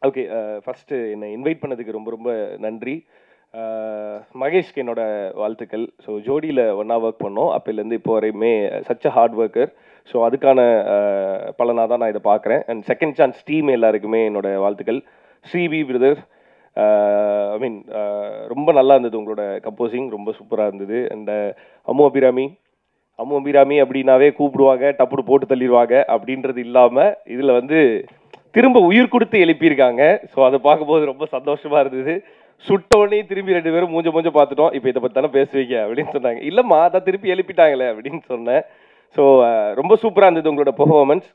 Okay. First என்னை invite பண்ணதுக்கு ரொம்ப ரொம்ப நன்றி. மகேஷ்க்கு என்னோட வாழ்த்துக்கள். ஸோ ஜோடியில் ஒன்றா ஒர்க் பண்ணோம். அப்போலேருந்து இப்போ வரையுமே such a hard worker. So அதுக்கான பலனாக தான் நான் இதை பார்க்குறேன். அண்ட் செகண்ட் சான்ஸ் டீம் எல்லாருக்குமே என்னோட வாழ்த்துக்கள். ஸ்ரீவி பிரதர், ஐ மீன் ரொம்ப நல்லா இருந்தது உங்களோட கம்போசிங், ரொம்ப சூப்பராக இருந்தது. அண்ட் அம்மு அபிராமி, அம்மு அபிராமி அப்படின்னாவே கூப்பிடுவாங்க, டப்புனு போட்டு தள்ளிடுவாங்க அப்படின்றது இல்லாமல் இதில் வந்து திரும்ப உயிர் கொடுத்து எழுப்பியிருக்காங்க. ஸோ அதை பார்க்கும்போது ரொம்ப சந்தோஷமா இருந்தது. சுட்டோடனே திரும்பி 2 பேரும் மூஞ்ச மூஞ்ச பார்த்துட்டோம். இப்போ இதை பற்றி தானே பேசுவீங்க அப்படின்னு சொன்னாங்க. இல்லைம்மா, அதான் திருப்பி எழுப்பிட்டாங்களே அப்படின்னு சொன்னேன். ஸோ ரொம்ப சூப்பராக இருந்தது உங்களோட பெர்ஃபார்மன்ஸ்.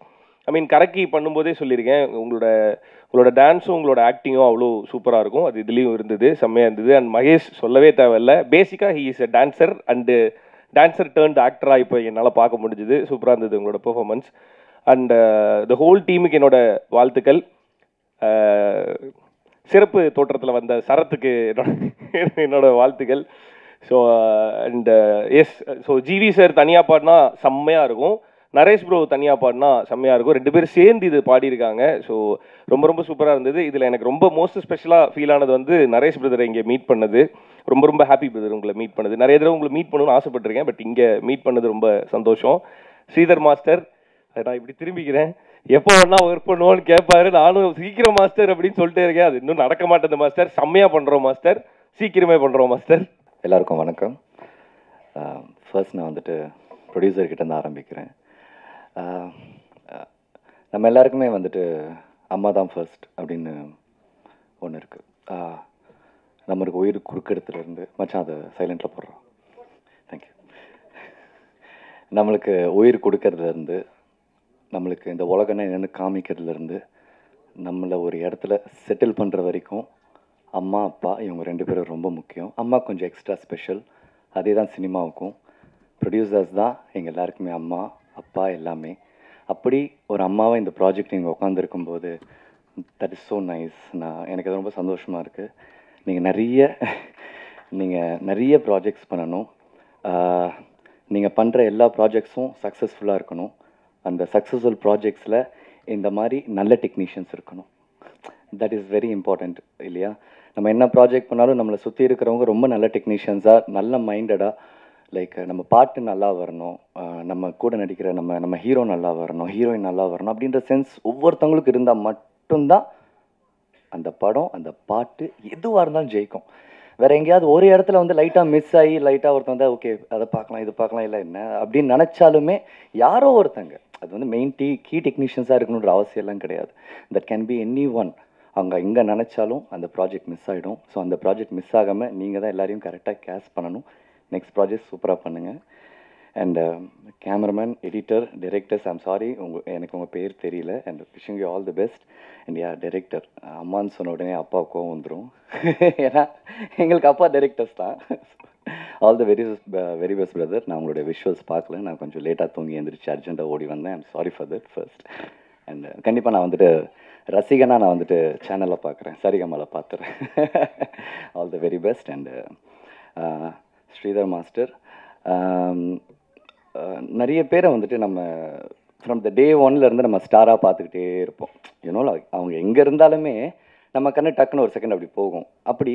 ஐ மீன் கரக்கி பண்ணும்போதே சொல்லியிருக்கேன், உங்களோட டான்ஸும் உங்களோட ஆக்டிங்கும் அவ்வளோ சூப்பராக இருக்கும். அது இதுலேயும் இருந்தது, செம்மையாக இருந்தது. அண்ட் மகேஷ் சொல்லவே தேவையில்லை, பேசிக்காக he is a dancer and dancer turned ஆக்டராக இப்போ என்னால் பார்க்க முடிஞ்சுது. சூப்பராக இருந்தது உங்களோட பெர்ஃபார்மன்ஸ். அண்ட் த ஹோல் டீமுக்கு என்னோட வாழ்த்துக்கள். சிறப்பு தோற்றத்தில் வந்த சரத்துக்கு என்னோட வாழ்த்துக்கள். So and yes, so GV sir தனியாக பாடினா செம்மையாக இருக்கும், நரேஷ் ப்ரோ தனியாக பாடினா செம்மையாக இருக்கும். 2 பேரும் சேர்ந்து இது பாடியிருக்காங்க. ஸோ ரொம்ப ரொம்ப சூப்பராக இருந்தது. இதில் எனக்கு ரொம்ப மோஸ்ட் ஸ்பெஷலாக ஃபீல் ஆனது வந்து நரேஷ் பிரதரை இங்கே மீட் பண்ணது. ரொம்ப ரொம்ப ஹாப்பி பிரதர் உங்களை மீட் பண்ணது. நிறைய தடவை உங்களை மீட் பண்ணணும்னு ஆசைப்பட்டிருக்கேன், பட் இங்கே மீட் பண்ணது ரொம்ப சந்தோஷம். ஸ்ரீதர் மாஸ்டர், நான் இப்படி திரும்பிக்கிறேன், எப்போ வேணா ஒர்க் பண்ணுவோன்னு கேட்பாரு. நானும் சீக்கிரம் மாஸ்டர் அப்படின்னு சொல்லிட்டே இருக்கேன். அது இன்னும் நடக்க மாட்டேங்குது மாஸ்டர். செம்மையாக பண்ணுறோம் மாஸ்டர், சீக்கிரமே பண்ணுறோம் மாஸ்டர். எல்லாருக்கும் வணக்கம். ஃபர்ஸ்ட் நான் வந்துட்டு ப்ரொடியூசர்கிட்ட இருந்து ஆரம்பிக்கிறேன். நம்ம எல்லாருக்குமே வந்துட்டு அம்மா தான் ஃபர்ஸ்ட் அப்படின்னு ஒன்று இருக்குது. நம்மளுக்கு உயிர் குறுக்கெடுத்துலேருந்து மச்சான் அதை சைலண்டில் போடுறோம். தேங்க்யூ. நம்மளுக்கு உயிர் கொடுக்கறதுலேருந்து, நம்மளுக்கு இந்த உலகனை என்னென்னு காமிக்கிறதுலேருந்து, நம்மளை ஒரு இடத்துல செட்டில் பண்ணுற வரைக்கும் அம்மா அப்பா இவங்க 2 பேரும் ரொம்ப முக்கியம். அம்மா கொஞ்சம் எக்ஸ்ட்ரா ஸ்பெஷல். அதே தான் சினிமாவுக்கும். ப்ரொடியூசர்ஸ் தான் எங்கள் எல்லாருக்குமே அம்மா அப்பா எல்லாமே. அப்படி ஒரு அம்மாவை இந்த ப்ராஜெக்ட் நீங்கள் உட்காந்துருக்கும்போது தட் இஸ் ஸோ நைஸ். எனக்கு அது ரொம்ப சந்தோஷமாக இருக்குது. நீங்கள் நிறைய ப்ராஜெக்ட்ஸ் பண்ணணும். நீங்கள் பண்ணுற எல்லா ப்ராஜெக்ட்ஸும் சக்ஸஸ்ஃபுல்லாக இருக்கணும். அந்த சக்ஸஸ்ஃபுல் ப்ராஜெக்ட்ஸில் இந்த மாதிரி நல்ல டெக்னீஷியன்ஸ் இருக்கணும். தட் இஸ் வெரி இம்பார்ட்டண்ட் இல்லையா? நம்ம என்ன ப்ராஜெக்ட் பண்ணாலும் நம்மளை சுற்றி இருக்கிறவங்க ரொம்ப நல்ல டெக்னீஷியன்ஸாக, நல்ல மைண்டடாக, லைக் நம்ம பாட்டு நல்லா வரணும், நம்ம கூட நடிக்கிற நம்ம ஹீரோ நல்லா வரணும், ஹீரோயின் நல்லா வரணும் அப்படின்ற சென்ஸ் ஒவ்வொருத்தவங்களுக்கு இருந்தால் மட்டும்தான் அந்த படம், அந்த பாட்டு எதுவாக இருந்தாலும் ஜெயிக்கும். வேறு எங்கேயாவது ஒரு இடத்துல வந்து லைட்டாக மிஸ் ஆகி லைட்டாக ஒருத்தன் வந்து ஓகே அதை பார்க்கலாம் இது பார்க்கலாம் இல்லை என்ன அப்படின்னு நினச்சாலுமே யாரோ ஒருத்தங்க, அது வந்து மெயின் கீ டெக்னீஷியன்ஸாக இருக்கணுன்ற அவசியம்லாம் கிடையாது. That can be any one. அவங்க எங்கே நினச்சாலும் அந்த ப்ராஜெக்ட் மிஸ் ஆகிடும். ஸோ அந்த ப்ராஜெக்ட் மிஸ் ஆகாமல் நீங்கள் தான் எல்லாரையும் கரெக்டாக கேஷ் பண்ணணும். நெக்ஸ்ட் ப்ராஜெக்ட் சூப்பராக பண்ணுங்கள். And cameraman, editor, directors, I'm sorry எனக்கு உங்கள் பேர் தெரியல. And wishing you all the best. And director, அம்மான்னு சொன்ன உடனே அப்பா கோவம் வந்துடும். ஏன்னா எங்களுக்கு அப்பா டைரக்டர்ஸ் தான். All the very best brother. நான் உங்களுடைய விஷுவல்ஸ் பார்க்கல, நான் கொஞ்சம் லேட்டாக தூங்கி எழுந்திரிச்சு அர்ஜென்ட்டாக ஓடி வந்தேன். I'm sorry for that first. And கண்டிப்பாக நான் வந்துட்டு ரசிகனாக நான் வந்துட்டு சேனலில் பார்க்குறேன், சரிகமாவில் பார்த்துறேன். All the very best. And Sridhar master, நிறைய பேரை வந்துட்டு நம்ம ஃப்ரம் த டே ஒன்லேருந்து நம்ம ஸ்டாராக பார்த்துக்கிட்டே இருப்போம். யூனோல அவங்க எங்கே இருந்தாலுமே நம்ம கண்ணு டக்குன்னு ஒரு செகண்ட் அப்படி போகும். அப்படி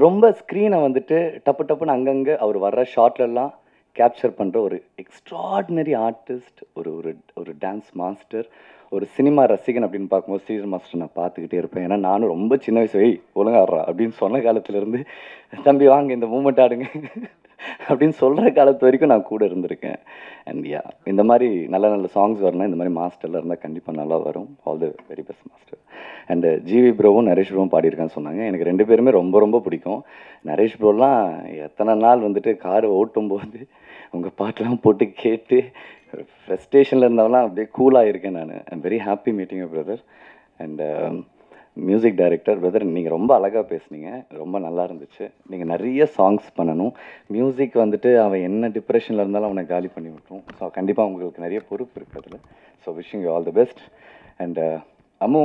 ரொம்ப ஸ்க்ரீனை வந்துட்டு டப்பு டப்புன்னு அங்கங்கே அவர் வர்ற ஷார்ட்லலாம் கேப்சர் பண்ணுற ஒரு எக்ஸ்ட்ராடினரி ஆர்டிஸ்ட், ஒரு ஒரு ஒரு டான்ஸ் மாஸ்டர், ஒரு சினிமா ரசிகன் அப்படின்னு பார்க்கும்போது ஸ்ரீதர் மாஸ்டர் நான் பார்த்துக்கிட்டே இருப்பேன். ஏன்னா நானும் ரொம்ப சின்ன வயசு ஒழுங்கா ஆடுறா அப்படின்னு சொன்ன காலத்துலேருந்து தம்பி வாங்க இந்த மூமெண்ட் ஆடுங்க அப்படின்னு சொல்கிற காலத்து வரைக்கும் நான் கூட இருந்திருக்கேன். அண்ட் யா, இந்த மாதிரி நல்ல நல்ல சாங்ஸ் வரணும், இந்த மாதிரி மாஸ்டரில் இருந்தால் கண்டிப்பாக நல்லா வரும். All the very best master. And GV ப்ரோவும் நரேஷ் ப்ரோவும் பாடியிருக்கான்னு சொன்னாங்க. எனக்கு 2 பேருமே ரொம்ப ரொம்ப பிடிக்கும். நரேஷ் ப்ரோலாம் எத்தனை நாள் வந்துட்டு கார் ஓட்டும்போது உங்கள் பாட்டெலாம் போட்டு கேட்டு ஃப்ரஸ்ட்ரேஷனில் இருந்தவெல்லாம் அப்படியே கூலாக இருக்கேன் நான். I'm very happy meeting you brother. And music director brother, நீங்கள் ரொம்ப அழகாக பேசுனீங்க, ரொம்ப நல்லா இருந்துச்சு. நீங்கள் நிறைய சாங்ஸ் பண்ணணும். மியூசிக் வந்துட்டு அவன் என்ன டிப்ரெஷனில் இருந்தாலும் அவனை காலி பண்ணி விட்டுரும். ஸோ கண்டிப்பாக உங்களுக்கு நிறைய பொறுப்பு இருக்குது அதில். So wishing you all the best. And Ammu,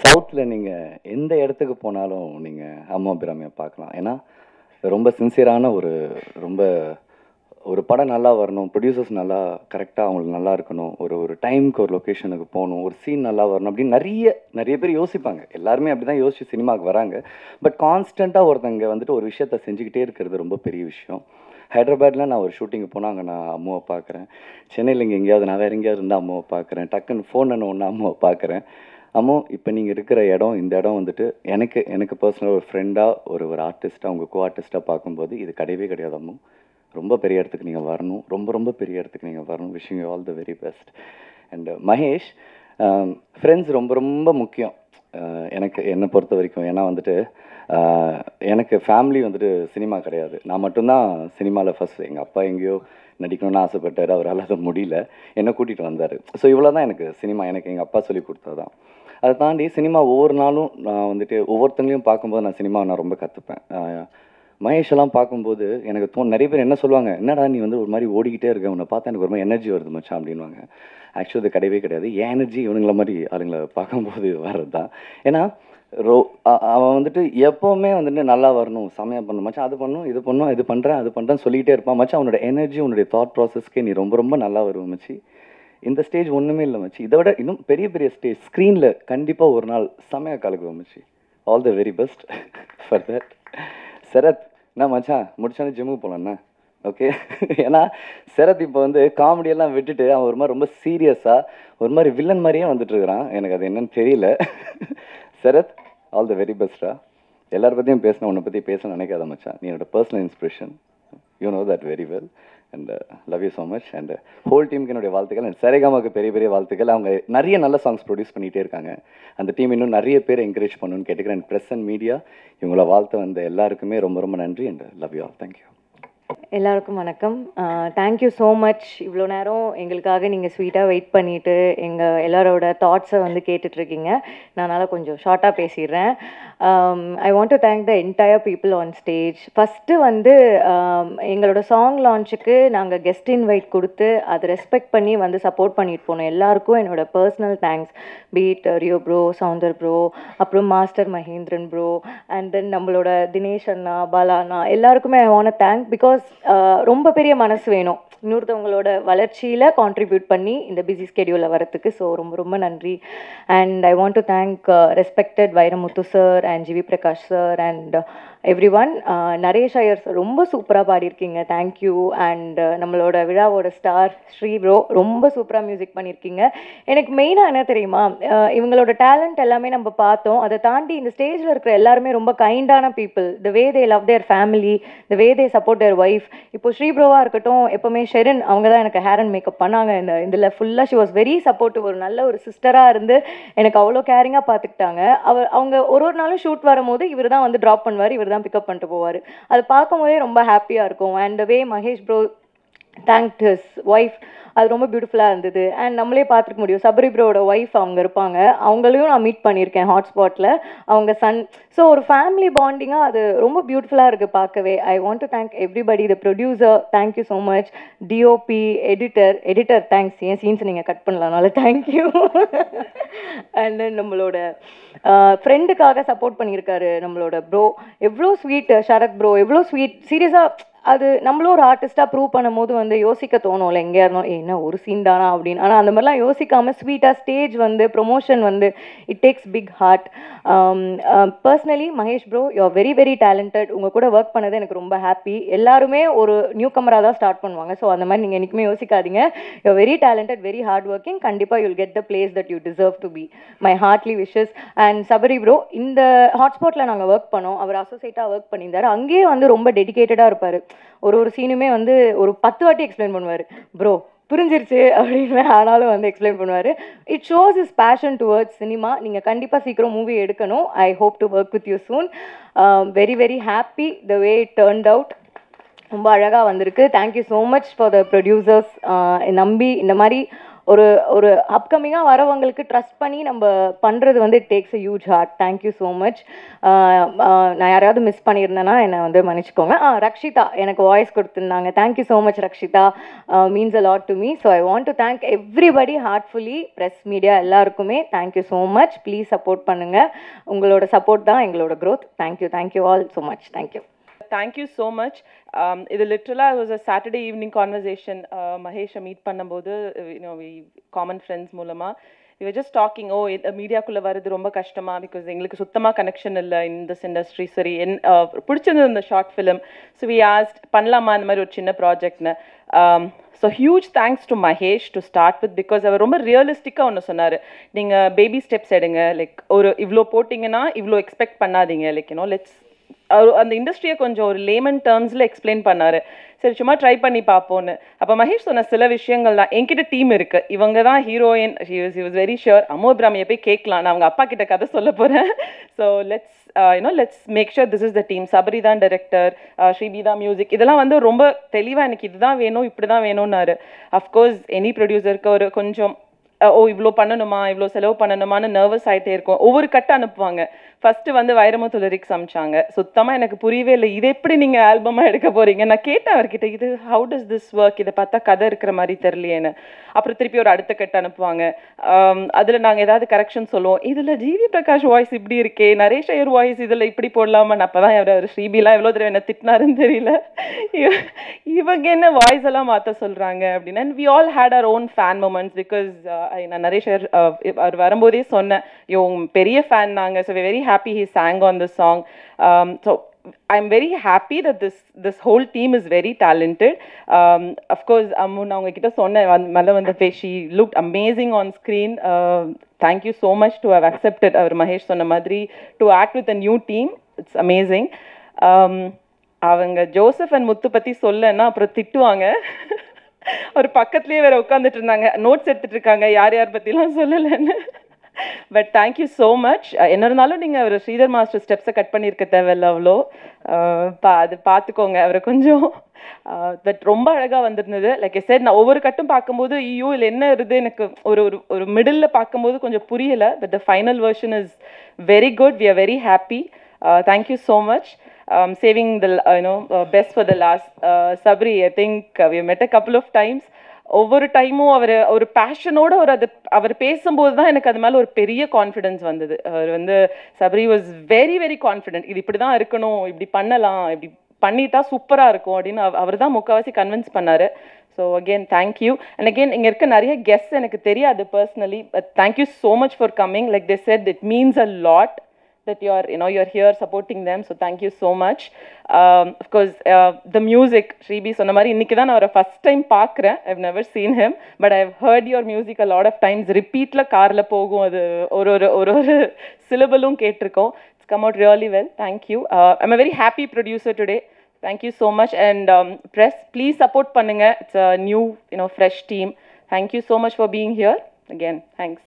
சவுத்தில் நீங்கள் எந்த இடத்துக்கு போனாலும் நீங்கள் அம்மா அபிராமியை பார்க்கலாம். ஏன்னா ரொம்ப சின்சியரான ஒரு ரொம்ப ஒரு படம் நல்லா வரணும், ப்ரொடியூசர்ஸ் நல்லா கரெக்டாக அவங்களுக்கு நல்லா இருக்கணும், ஒரு ஒரு டைமுக்கு ஒரு லொக்கேஷனுக்கு போகணும், ஒரு சீன் நல்லா வரணும் அப்படின்னு நிறைய பேர் யோசிப்பாங்க. எல்லாருமே அப்படி தான் யோசிச்சு சினிமாவுக்கு வராங்க. பட் கான்ஸ்டண்ட்டாக ஒருத்தங்க வந்துட்டு ஒரு விஷயத்த செஞ்சுக்கிட்டே இருக்கிறது ரொம்ப பெரிய விஷயம். ஹைதராபாத்தில் நான் ஒரு ஷூட்டிங்கு போனால் அங்கே நான் அம்மாவை பார்க்குறேன். சென்னையில் இங்கே எங்கேயாவது நான் வேறு எங்கேயாவது இருந்தால் அம்மாவை பார்க்குறேன். டக்குன்னு ஃபோன் பண்ண ஒன்று அம்மாவை பார்க்குறேன். அம்மா இப்போ நீங்கள் இருக்கிற இடம், இந்த இடம் வந்துட்டு எனக்கு பர்சனலாக ஒரு ஃப்ரெண்டாக ஒரு ஆர்டிஸ்ட்டாக உங்கள் கோ ஆர்டிஸ்ட்டாக பார்க்கும்போது இது கிடையவே கிடையாது அம்மா. ரொம்ப பெரிய இடத்துக்கு நீங்கள் வரணும், ரொம்ப பெரிய இடத்துக்கு நீங்கள் வரணும். Wishing you all the very best. And Mahesh, friends ரொம்ப முக்கியம் என்னை பொறுத்த வரைக்கும். ஏன்னா வந்துட்டு எனக்கு ஃபேமிலி வந்துட்டு சினிமா கிடையாது. நான் மட்டும்தான் சினிமாவில் ஃபஸ்ட். எங்கள் அப்பா எங்கேயோ நடிக்கணும்னு ஆசைப்பட்டார், அவரால் அதை முடியல, என்னை கூட்டிகிட்டு வந்தார். ஸோ இவ்வளோ தான் எனக்கு சினிமா. எனக்கு எங்கள் அப்பா சொல்லி கொடுத்ததான். அதை தாண்டி சினிமா ஒவ்வொரு நாளும் நான் வந்துட்டு ஒவ்வொருத்தங்களையும் பார்க்கும்போது நான் சினிமாவை நான் ரொம்ப கற்றுப்பேன். மகேஷெல்லாம் பார்க்கும்போது எனக்கு நிறைய பேர் என்ன சொல்லுவாங்க, என்னடா நீ வந்து ஒரு மாதிரி ஓடிக்கிட்டே இருக்க, உன்னை பார்த்தா எனக்கு ஒரு மாதிரி எனர்ஜி வருது மச்சான் அப்படின்வாங்க. ஆக்சுவலி அது கிடையவே கிடையாது. என் எனர்ஜி இவனுங்கள மாதிரி ஆளுங்களை பார்க்கும்போது வர்றது தான். ஏன்னா அவன் வந்துட்டு எப்போவுமே வந்துட்டு நல்லா வரணும், செமையாக பண்ணணும் மச்சான், அது பண்ணணும், இது பண்ணணும், இது பண்ணுறேன், அது பண்ணுறேன்னு சொல்லிகிட்டே இருப்பான் மச்சான். அவனோட எனர்ஜி, உன்னுடைய தாட் ப்ராசஸ்க்கே நீ ரொம்ப நல்லா வருவோம் மச்சி. இந்த ஸ்டேஜ் ஒன்றுமே இல்லை மச்சி, இதை விட இன்னும் பெரிய ஸ்டேஜ் ஸ்க்ரீனில் கண்டிப்பாக ஒரு நாள் செமையாக கலக்குவோம் மச்சி. All the very best for that. Sarath, என்ன மச்சான் முடிச்சானே ஜிம்முக்கு போகலாண்ணா? ஓகே. ஏன்னா சரத் இப்போ வந்து காமெடியெல்லாம் விட்டுட்டு அவன் ஒரு மாதிரி ரொம்ப சீரியஸாக ஒரு மாதிரி வில்லன் மாதிரியே வந்துட்டு இருக்கிறான். எனக்கு அது என்னன்னு தெரியல. சரத், ஆல் த வெரி பெஸ்ட்டா. எல்லார பற்றியும் பேசினா உன்னை பற்றி பேச நினைக்காத மச்சான். நீ என்னோட personal inspiration. You know that very well. And love you so much. And whole டீமுக்கு என்னுடைய வாழ்த்துக்கள். அண்ட் சரிகமாவுக்கு பெரிய வாழ்த்துக்கள். அவங்க நிறைய நல்ல சாங்ஸ் ப்ரொடியூஸ் பண்ணிகிட்டே இருக்காங்க. அந்த டீம் இன்னும் நிறைய பேர் என்கரேஜ் பண்ணணும்னு கேட்டுக்கிறேன். ப்ரெஸ் அண்ட் மீடியா இவங்கள வாழ்த்து வந்த எல்லாருக்குமே ரொம்ப நன்றி. And love you all. Thank you. எல்லாருக்கும் வணக்கம். Thank you so much. இவ்வளோ நேரம் எங்களுக்காக நீங்கள் ஸ்வீட்டாக வெயிட் பண்ணிவிட்டு எங்கள் எல்லாரோட தாட்ஸை வந்து கேட்டுட்ருக்கீங்க. நான் கொஞ்சம் ஷார்ட்டாக பேசிடுறேன். I want to thank the entire people on stage. First வந்து எங்களோட சாங் லான்ச்சுக்கு நாங்கள் கெஸ்ட் இன்வைட் கொடுத்து அதை ரெஸ்பெக்ட் பண்ணி வந்து சப்போர்ட் பண்ணிட்டு போனோம் எல்லாருக்கும் என்னோட பர்சனல் தேங்க்ஸ். பீட் ரியோ ப்ரோ, சவுந்தர் ப்ரோ, அப்புறம் master Mahendran bro, and then நம்மளோட தினேஷ் அண்ணா, பாலா அண்ணா, எல்லாருக்குமே ஐ வாண்ட் தேங்க். பிகாஸ் ரொம்ப பெரிய மனசு வேணும் இன்னொருத்தவங்களோட வளர்ச்சியில் கான்ட்ரிபியூட் பண்ணி இந்த பிஸி ஸ்கெடியூலில் வரத்துக்கு. ஸோ ரொம்ப நன்றி. And I want to thank respected Vairamuthu sir and GV Prakash sir and everyone. Naresh Iyer sir ரொம்ப சூப்பராக பாடியிருக்கீங்க, தேங்க்யூ. அண்ட் நம்மளோட விழாவோட ஸ்டார் ஸ்ரீ ப்ரோ ரொம்ப சூப்பராக மியூசிக் பண்ணியிருக்கீங்க. எனக்கு மெயினாக என்ன தெரியுமா, இவங்களோட டேலண்ட் எல்லாமே நம்ம பார்த்தோம். அதை தாண்டி இந்த ஸ்டேஜில் இருக்கிற எல்லாருமே ரொம்ப கைண்டான people. The way they love their family, the way they support their wife. இப்போ ஸ்ரீ ப்ரோவாக இருக்கட்டும், எப்போவுமே ஷெரின் அவங்க தான் எனக்கு ஹேர் அண்ட் மேக்கப் பண்ணாங்க. இதில் ஃபுல்லாக ஷி வாஸ் வெரி சப்போர்ட்டிவ். ஒரு நல்ல ஒரு சிஸ்டராக இருந்து எனக்கு அவ்வளோ கேரிங்காக பார்த்துக்கிட்டாங்க. அவங்க ஒரு நாளும் ஷூட் வரும்போது இவர் தான் வந்து ட்ராப் பண்ணுவார், இவர் தான் பிக்கப் பண்ணிட்டு போவார். அது பார்க்கும்போதே ரொம்ப ஹாப்பியாக இருக்கும். And the way Mahesh bro thanked his wife, அது ரொம்ப பியூட்டிஃபுல்லாக இருந்தது. அண்ட் நம்மளே பார்த்துருக்க முடியும், சபரி ப்ரோவோட ஒய்ஃப் அவங்க இருப்பாங்க, அவங்களையும் நான் மீட் பண்ணியிருக்கேன் ஹாட்ஸ்பாட்டில், அவங்க சன். ஸோ ஒரு ஃபேமிலி பாண்டிங்காக அது ரொம்ப பியூட்டிஃபுல்லாக இருக்குது பார்க்கவே. ஐ want to thank everybody. The producer thank you so much. DOP, editor thanks. ஏன் சீன்ஸ் நீங்கள் கட் பண்ணலாம்னால தேங்க்யூ. அண்ட் தென் நம்மளோட ஃப்ரெண்டுக்காக சப்போர்ட் பண்ணியிருக்காரு நம்மளோட ப்ரோ, எவ்வளோ ஸ்வீட். சரத் ப்ரோ எவ்வளோ ஸ்வீட். சீரியஸாக அது நம்மளும் ஒரு ஆர்டிஸ்ட்டாக ப்ரூவ் பண்ணும்போது வந்து யோசிக்க தோணும்ல, எங்கேயா இருந்தோம் என்ன ஒரு சீன் தானா அப்படின்னு. ஆனால் அந்த மாதிரிலாம் யோசிக்காமல் ஸ்வீட்டாக ஸ்டேஜ் வந்து ப்ரொமோஷன் வந்து it takes big heart. Personally Mahesh bro, you are very talented. உங்கள் கூட ஒர்க் பண்ணது எனக்கு ரொம்ப ஹாப்பி. எல்லாருமே ஒரு நியூ கமராக தான் ஸ்டார்ட் பண்ணுவாங்க. ஸோ அந்த மாதிரி நீங்கள் என்றைக்குமே யோசிக்காதீங்க. You are very talented, very hard working. கண்டிப்பாக you'll get the place that you deserve to be. My heartly wishes. And Sabari bro, இந்த ஹாட்ஸ்பாட்டில் நாங்கள் ஒர்க் பண்ணோம், அவர் அசோசியேட்டாக ஒர்க் பண்ணியிருந்தார். அங்கேயே வந்து ரொம்ப டெடிக்கேட்டடாக இருப்பார். ஒரு சீனுமே வந்து ஒரு 10 வாட்டி எக்ஸ்பிளைன் பண்ணுவார். ப்ரோ புரிஞ்சிருச்சு அப்படின்னு, ஆனாலும் வந்து எக்ஸ்பிளைன் பண்ணுவார். It shows is fashion towards cinema. நீங்கள் கண்டிப்பாக சீக்கிரம் மூவி எடுக்கணும். I hope to work with you soon. Very happy the way it turned out. ரொம்ப அழகாக வந்திருக்கு. Thank you so much for the producers. நம்பி இந்த மாதிரி ஒரு அப்கமிங்காக வரவங்களுக்கு ட்ரஸ்ட் பண்ணி நம்ம பண்ணுறது வந்து it takes a huge heart. Thank you so much. நான் யாராவது மிஸ் பண்ணியிருந்தேன்னா என்னை வந்து மன்னிச்சுக்கோங்க. ரக்ஷிதா எனக்கு வாய்ஸ் கொடுத்துருந்தாங்க. Thank you so much Rakshitha, means a lot to me. So I want to thank everybody heartfully. Press media எல்லாருக்குமே thank you so much. Please support பண்ணுங்கள். உங்களோட சப்போர்ட் தான் எங்களோட growth. Thank you all so much. Thank you. thank you so much. இது லிட்டரலாக was a Saturday evening conversation. மகேஷை meet பண்ணும்போது we common friends மூலமாக we were just talking, மீடியாக்குள்ளே வருது ரொம்ப கஷ்டமா, பிகாஸ் எங்களுக்கு சுத்தமாக கனெக்ஷன் இல்லை இன் திஸ் இண்டஸ்ட்ரி. சரி, பிடிச்சிருந்தது இந்த short film. So we asked பண்ணலாமா இந்த மாதிரி ஒரு சின்ன ப்ராஜெக்ட்னு. So huge thanks to Mahesh to start with, because அவர் ரொம்ப ரியலிஸ்டிக்காக ஒன்று சொன்னார். நீங்கள் பேபி ஸ்டெப்ஸ் எடுங்க, லைக் இவ்வளோ போட்டிங்கன்னா இவ்வளோ எக்ஸ்பெக்ட் பண்ணாதீங்க, லைக் லெட்ஸ் அந்த இண்டஸ்ட்ரியை கொஞ்சம் ஒரு லேமன் டேர்ம்ஸில் எக்ஸ்பிளைன் பண்ணார். சரி, சும்மா ட்ரை பண்ணி பார்ப்போன்னு. அப்போ மகேஷ் சொன்ன சில விஷயங்கள் தான், என்கிட்ட டீம் இருக்குது, இவங்க தான் heroine. He was very sure. அமோபிராமியை போய் கேட்கலாம், நான் அவங்க அப்பா கிட்ட கதை சொல்ல போகிறேன். So let's make sure this is the team. Sabari தான் டைரக்டர், ஸ்ரீபி தான் மியூசிக். இதெல்லாம் வந்து ரொம்ப தெளிவாக எனக்கு இதுதான் வேணும், இப்படி தான் வேணும்னாரு. அஃப்கோர்ஸ் எனி ப்ரொடியூசருக்கு ஒரு கொஞ்சம் இவ்வளோ பண்ணணுமா, இவ்வளோ செலவு பண்ணணுமான்னு நர்வஸ் ஆகிட்டே இருக்கும். ஒவ்வொரு கட்டை அனுப்புவாங்க. ஃபஸ்ட்டு வந்து வைரமுத்து லிரிக்ஸ் அமிச்சாங்க. சுத்தமாக எனக்கு புரியவே இல்லை, இது எப்படி நீங்கள் ஆல்பமாக எடுக்க போகிறீங்க. நான் கேட்டேன் அவர்கிட்ட, இது ஹவு டஸ் திஸ் ஒர்க், இதை பார்த்தா கதை இருக்கிற மாதிரி தெரியலையேன்னு. அப்புறம் திருப்பி ஒரு அடுத்த கட்டை அனுப்புவாங்க. அதில் நாங்கள் ஏதாவது கரெக்ஷன் சொல்லுவோம், இதில் ஜிவி பிரகாஷ் வாய்ஸ் இப்படி இருக்கே, நரேஷ் ஐயர் வாய்ஸ் இதில் இப்படி போடலாமான்னு. அப்போ தான் அவர் ஸ்ரீபிலாம் எவ்வளோ தடவை என்ன திட்டினாருன்னு தெரியல, இவங்க என்ன வாய்ஸ் எல்லாம் மாற்ற சொல்கிறாங்க அப்படின்னு. And we all had our own fan moments, because நான் நரேஷ் ஐயர் அவர் வரும்போதே சொன்னேன், பெரிய ஃபேன் நாங்கள். So very happy he sang on the song. So I'm very happy that this whole team is very talented. Of course, நான் உங்ககிட்ட சொன்னேன் மேலே வந்த she looked amazing on screen. Thank you so much to have accepted அவர் மகேஷ் சொன்ன மாதிரி to act with a new team. It's amazing. அவங்க Joseph and முத்து பற்றி சொல்லன்னா அப்புறம் திட்டுவாங்க. அவர் பக்கத்துலேயே வேற உட்காந்துட்டு இருந்தாங்க, நோட்ஸ் எடுத்துட்டு இருக்காங்க, யார் யார் பற்றிலாம் சொல்லலைன்னு. But thank you so much. என்ன இருந்தாலும் நீங்கள் அவர் ஸ்ரீதர் மாஸ்டர் ஸ்டெப்ஸை கட் பண்ணியிருக்க தேவையில்ல அவ்வளோ. அது பார்த்துக்கோங்க அவரை கொஞ்சம். பட் ரொம்ப அழகாக வந்திருந்தது. லைக் ஐ செட், நான் ஒவ்வொரு கட்டும் பார்க்கும்போது ஐயோ இல்லை என்ன இருக்குது எனக்கு ஒரு ஒரு மிடில் பார்க்கும்போது கொஞ்சம் புரியலை. But the final version is very good. We are very happy. Thank you so much. Saving the best for the last. Sabri, I think we met a couple of times. ஒவ்வொரு டைமும் ஒரு பேஷனோட அவர் பேசும்போது தான் எனக்கு அது மேலே ஒரு பெரிய கான்ஃபிடென்ஸ் வந்தது. அவர் வந்து Sabari was very very confident. இது இப்படி தான் இருக்கணும், இப்படி பண்ணலாம், இப்படி பண்ணிட்டா சூப்பராக இருக்கும் அப்படின்னு அவர் தான் முக்கால்வாசி கன்வின்ஸ் பண்ணார். So again thank you. And again இங்கே இருக்க நிறைய கெஸ்ட்ஸ் எனக்கு தெரியாது personally, but thank you so much for coming. Like they said, it means a lot that you're here supporting them, so thank you so much. Of course, the music, Shribi சொன்ன மாதிரி இன்னைக்கு தான் நான் அவரை ஃபர்ஸ்ட் டைம் பார்க்குறேன். I've never seen him, but I've heard your music a lot of times. ரிப்பீட்டில் காரில் போகும், அது ஒரு சிலபலும் கேட்டிருக்கோம். It's come out really well. Thank you. I'm a very happy producer today. Thank you so much. And press, please support பண்ணுங்க. It's a new fresh team. Thank you so much for being here. Again, thanks.